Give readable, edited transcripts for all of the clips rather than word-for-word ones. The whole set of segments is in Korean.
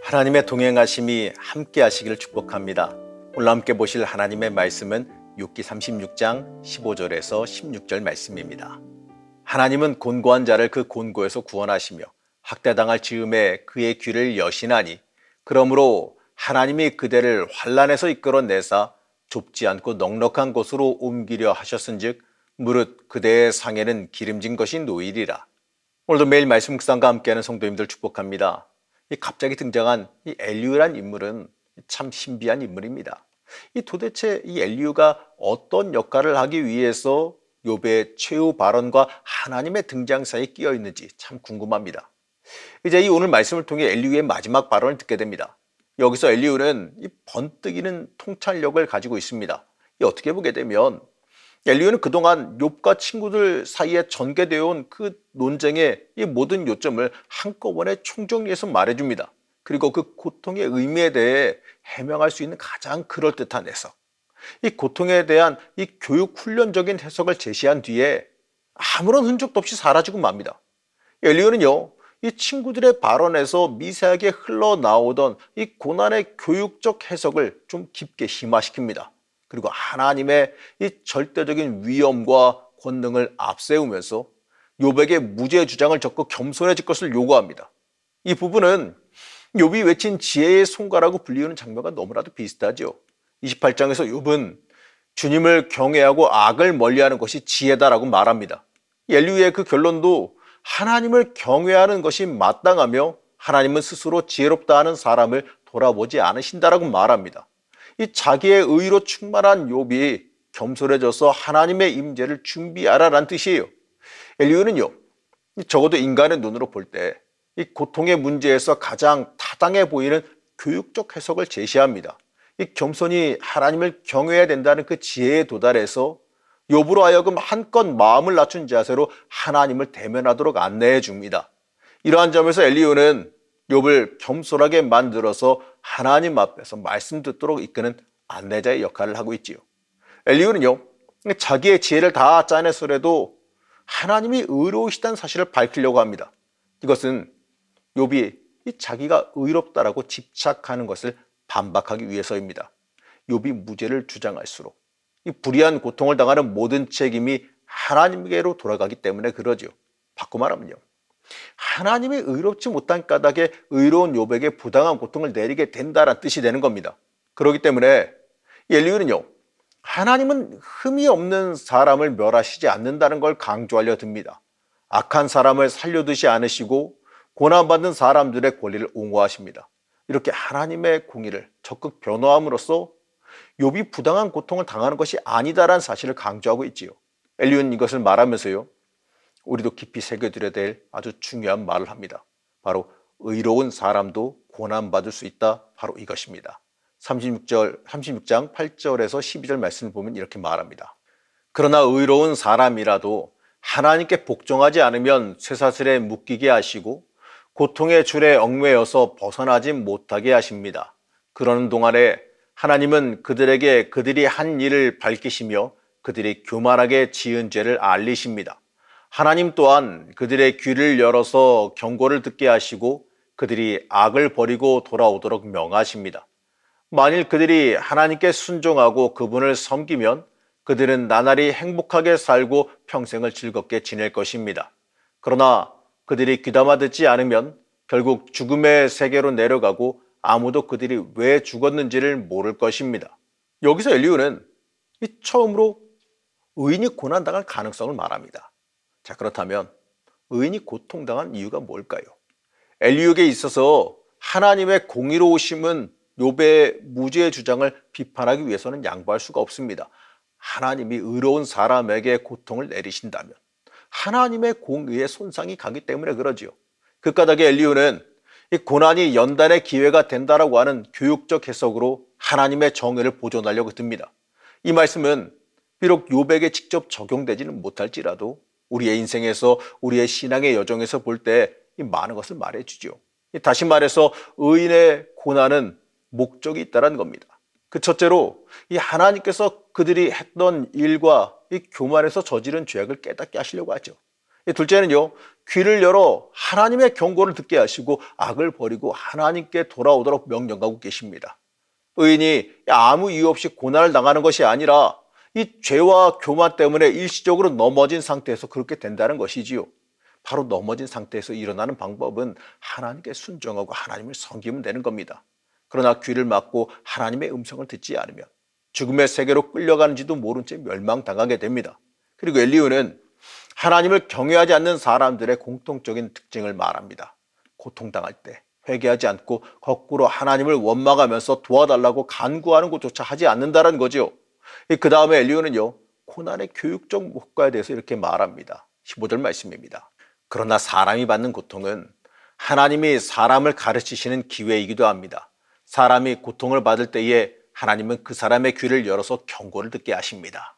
하나님의 동행하심이 함께 하시기를 축복합니다. 오늘 함께 보실 하나님의 말씀은 욥기 36장 15절에서 16절 말씀입니다. 하나님은 곤고한 자를 그 곤고에서 구원하시며 학대당할 즈음에 그의 귀를 여시나니 그러므로 하나님이 그대를 환난에서 이끌어내사 좁지 않고 넉넉한 곳으로 옮기려 하셨은즉 무릇 그대의 상에는 기름진 것이 놓이리라. 오늘도 매일 말씀 묵상과 함께하는 성도님들 축복합니다. 이 갑자기 등장한 이 엘리후란 인물은 참 신비한 인물입니다. 도대체 이 엘리후가 어떤 역할을 하기 위해서 욥의 최후 발언과 하나님의 등장 사이에 끼어 있는지 참 궁금합니다. 이제 이 오늘 말씀을 통해 엘리후의 마지막 발언을 듣게 됩니다. 여기서 엘리후는 이 번뜩이는 통찰력을 가지고 있습니다. 어떻게 보게 되면 엘리후는 그동안 욥과 친구들 사이에 전개되어 온 그 논쟁의 이 모든 요점을 한꺼번에 총정리해서 말해줍니다. 그리고 그 고통의 의미에 대해 해명할 수 있는 가장 그럴듯한 해석, 이 고통에 대한 이 교육 훈련적인 해석을 제시한 뒤에 아무런 흔적도 없이 사라지고 맙니다. 엘리후는요, 이 친구들의 발언에서 미세하게 흘러나오던 이 고난의 교육적 해석을 좀 깊게 심화시킵니다. 그리고 하나님의 이 절대적인 위엄과 권능을 앞세우면서 욥에게 무죄 주장을 적고 겸손해질 것을 요구합니다. 이 부분은 욥이 외친 지혜의 손가라고 불리우는 장면과 너무나도 비슷하죠. 28장에서 욥은 주님을 경외하고 악을 멀리하는 것이 지혜다라고 말합니다. 엘리후의 그 결론도 하나님을 경외하는 것이 마땅하며 하나님은 스스로 지혜롭다 하는 사람을 돌아보지 않으신다라고 말합니다. 이 자기의 의로 충만한 욥이 겸손해져서 하나님의 임재를 준비하라라는 뜻이에요. 엘리후는요, 적어도 인간의 눈으로 볼 때 이 고통의 문제에서 가장 타당해 보이는 교육적 해석을 제시합니다. 이 겸손히 하나님을 경외해야 된다는 그 지혜에 도달해서 욥으로 하여금 한껏 마음을 낮춘 자세로 하나님을 대면하도록 안내해 줍니다. 이러한 점에서 엘리후는 욥을 겸손하게 만들어서 하나님 앞에서 말씀 듣도록 이끄는 안내자의 역할을 하고 있지요. 엘리후는요, 자기의 지혜를 다 짜내서라도 하나님이 의로우시다는 사실을 밝히려고 합니다. 이것은 욥이 자기가 의롭다라고 집착하는 것을 반박하기 위해서입니다. 욥이 무죄를 주장할수록 이 불의한 고통을 당하는 모든 책임이 하나님께로 돌아가기 때문에 그러죠. 바꿔 말하면요, 하나님이 의롭지 못한 까닭에 의로운 욥에게 부당한 고통을 내리게 된다는 뜻이 되는 겁니다. 그렇기 때문에 엘리후는요, 하나님은 흠이 없는 사람을 멸하시지 않는다는 걸 강조하려 듭니다. 악한 사람을 살려두지 않으시고 고난받는 사람들의 권리를 옹호하십니다. 이렇게 하나님의 공의를 적극 변호함으로써 욥이 부당한 고통을 당하는 것이 아니다라는 사실을 강조하고 있지요. 엘리후는 이것을 말하면서요, 우리도 깊이 새겨들여야 될 아주 중요한 말을 합니다. 바로 의로운 사람도 고난받을 수 있다. 바로 이것입니다. 36장 8절에서 12절 말씀을 보면 이렇게 말합니다. 그러나 의로운 사람이라도 하나님께 복종하지 않으면 쇠사슬에 묶이게 하시고 고통의 줄에 얽매여서 벗어나지 못하게 하십니다. 그러는 동안에 하나님은 그들에게 그들이 한 일을 밝히시며 그들이 교만하게 지은 죄를 알리십니다. 하나님 또한 그들의 귀를 열어서 경고를 듣게 하시고 그들이 악을 버리고 돌아오도록 명하십니다. 만일 그들이 하나님께 순종하고 그분을 섬기면 그들은 나날이 행복하게 살고 평생을 즐겁게 지낼 것입니다. 그러나 그들이 귀담아 듣지 않으면 결국 죽음의 세계로 내려가고 아무도 그들이 왜 죽었는지를 모를 것입니다. 여기서 엘리후는 처음으로 의인이 고난당할 가능성을 말합니다. 자, 그렇다면 의인이 고통당한 이유가 뭘까요? 엘리후에게 있어서 하나님의 공의로우심은 욥의 무죄의 주장을 비판하기 위해서는 양보할 수가 없습니다. 하나님이 의로운 사람에게 고통을 내리신다면 하나님의 공의에 손상이 가기 때문에 그러지요. 그 까닭에 엘리후는 이 고난이 연단의 기회가 된다라고 하는 교육적 해석으로 하나님의 정의를 보존하려고 듭니다. 이 말씀은 비록 욥에게 직접 적용되지는 못할지라도 우리의 인생에서 우리의 신앙의 여정에서 볼 때 많은 것을 말해주죠. 다시 말해서 의인의 고난은 목적이 있다는 겁니다. 그 첫째로 이 하나님께서 그들이 했던 일과 이 교만에서 저지른 죄악을 깨닫게 하시려고 하죠. 둘째는요, 귀를 열어 하나님의 경고를 듣게 하시고 악을 버리고 하나님께 돌아오도록 명령하고 계십니다. 의인이 아무 이유 없이 고난을 당하는 것이 아니라 이 죄와 교만 때문에 일시적으로 넘어진 상태에서 그렇게 된다는 것이지요. 바로 넘어진 상태에서 일어나는 방법은 하나님께 순종하고 하나님을 섬기면 되는 겁니다. 그러나 귀를 막고 하나님의 음성을 듣지 않으면 죽음의 세계로 끌려가는지도 모른 채 멸망당하게 됩니다. 그리고 엘리후는 하나님을 경외하지 않는 사람들의 공통적인 특징을 말합니다. 고통당할 때 회개하지 않고 거꾸로 하나님을 원망하면서 도와달라고 간구하는 것조차 하지 않는다는 거죠. 그 다음에 엘리후는요, 고난의 교육적 효과에 대해서 이렇게 말합니다. 15절 말씀입니다. 그러나 사람이 받는 고통은 하나님이 사람을 가르치시는 기회이기도 합니다. 사람이 고통을 받을 때에 하나님은 그 사람의 귀를 열어서 경고를 듣게 하십니다.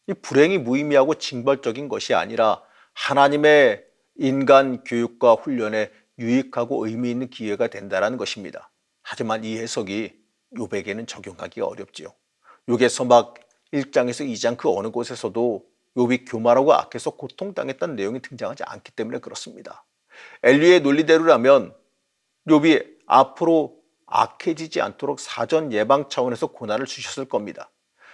이 불행이 무의미하고 징벌적인 것이 아니라 하나님의 인간 교육과 훈련에 유익하고 의미 있는 기회가 된다는 것입니다. 하지만 이 해석이 욥에게는 적용하기가 어렵지요. 욥에서 막 1장에서 2장 그 어느 곳에서도 욥이 교만하고 악해서 고통당했다는 내용이 등장하지 않기 때문에 그렇습니다. 엘리의 논리대로라면 욥이 앞으로 악해지지 않도록 사전 예방 차원에서 고난을 주셨을 겁니다.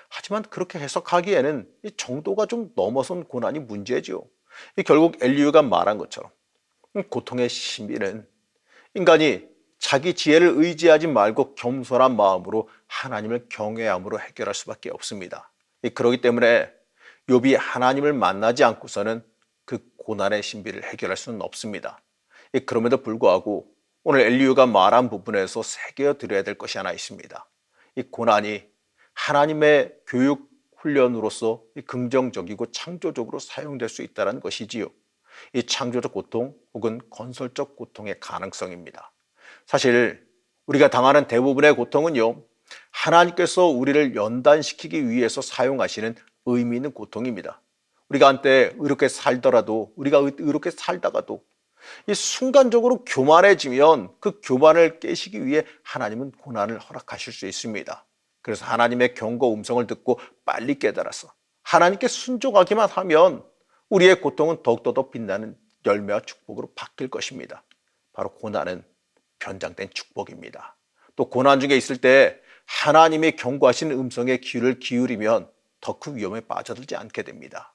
하지만 그렇게 해석하기에는 이 정도가 좀 넘어선 고난이 문제죠. 결국 엘리후가 말한 것처럼 고통의 신비는 인간이 자기 지혜를 의지하지 말고 겸손한 마음으로 하나님을 경외함으로 해결할 수밖에 없습니다. 그렇기 때문에 욥이 하나님을 만나지 않고서는 그 고난의 신비를 해결할 수는 없습니다. 그럼에도 불구하고 오늘 엘리후가 말한 부분에서 새겨 들어야 될 것이 하나 있습니다. 이 고난이 하나님의 교육 훈련으로서 긍정적이고 창조적으로 사용될 수 있다는 것이지요. 이 창조적 고통 혹은 건설적 고통의 가능성입니다. 사실 우리가 당하는 대부분의 고통은요, 하나님께서 우리를 연단시키기 위해서 사용하시는 의미 있는 고통입니다. 우리가 한때 의롭게 살더라도, 우리가 의롭게 살다가도 이 순간적으로 교만해지면 그 교만을 깨시기 위해 하나님은 고난을 허락하실 수 있습니다. 그래서 하나님의 경고 음성을 듣고 빨리 깨달아서 하나님께 순종하기만 하면 우리의 고통은 더욱더 더 빛나는 열매와 축복으로 바뀔 것입니다. 바로 고난은 변장된 축복입니다. 또 고난 중에 있을 때 하나님이 경고하시는 음성에 귀를 기울이면 더 큰 위험에 빠져들지 않게 됩니다.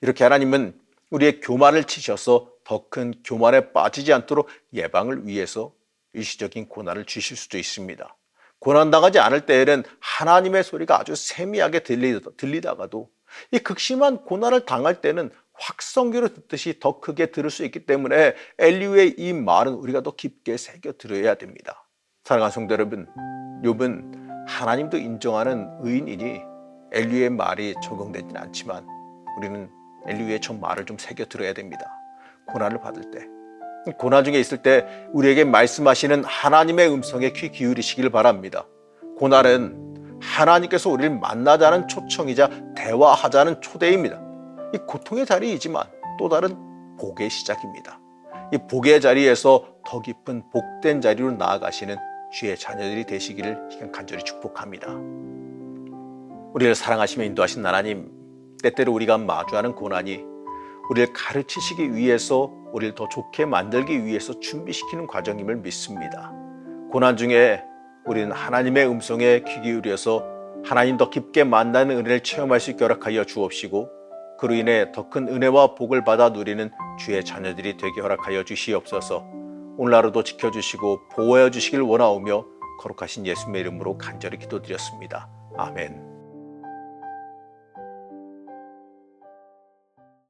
이렇게 하나님은 우리의 교만을 치셔서 더 큰 교만에 빠지지 않도록 예방을 위해서 일시적인 고난을 주실 수도 있습니다. 고난당하지 않을 때에는 하나님의 소리가 아주 세미하게 들리다가도 이 극심한 고난을 당할 때는 확성기로 듣듯이 더 크게 들을 수 있기 때문에 엘리후의 이 말은 우리가 더 깊게 새겨 들어야 됩니다. 사랑하는 성도 여러분, 욥은 하나님도 인정하는 의인이니 엘리후의 말이 적용되지는 않지만 우리는 엘리후의 저 말을 좀 새겨 들어야 됩니다. 고난을 받을 때, 고난 중에 있을 때 우리에게 말씀하시는 하나님의 음성에 귀 기울이시길 바랍니다. 고난은 하나님께서 우리를 만나자는 초청이자 대화하자는 초대입니다. 이 고통의 자리이지만 또 다른 복의 시작입니다. 이 복의 자리에서 더 깊은 복된 자리로 나아가시는 주의 자녀들이 되시기를 간절히 축복합니다. 우리를 사랑하시며 인도하신 하나님, 때때로 우리가 마주하는 고난이 우리를 가르치시기 위해서, 우리를 더 좋게 만들기 위해서 준비시키는 과정임을 믿습니다. 고난 중에 우리는 하나님의 음성에 귀 기울여서 하나님 더 깊게 만나는 은혜를 체험할 수 있게 허락하여 주옵시고, 그로 인해 더 큰 은혜와 복을 받아 누리는 주의 자녀들이 되게 허락하여 주시옵소서. 오늘 하루도 지켜주시고 보호해 주시길 원하오며 거룩하신 예수님의 이름으로 간절히 기도드렸습니다. 아멘.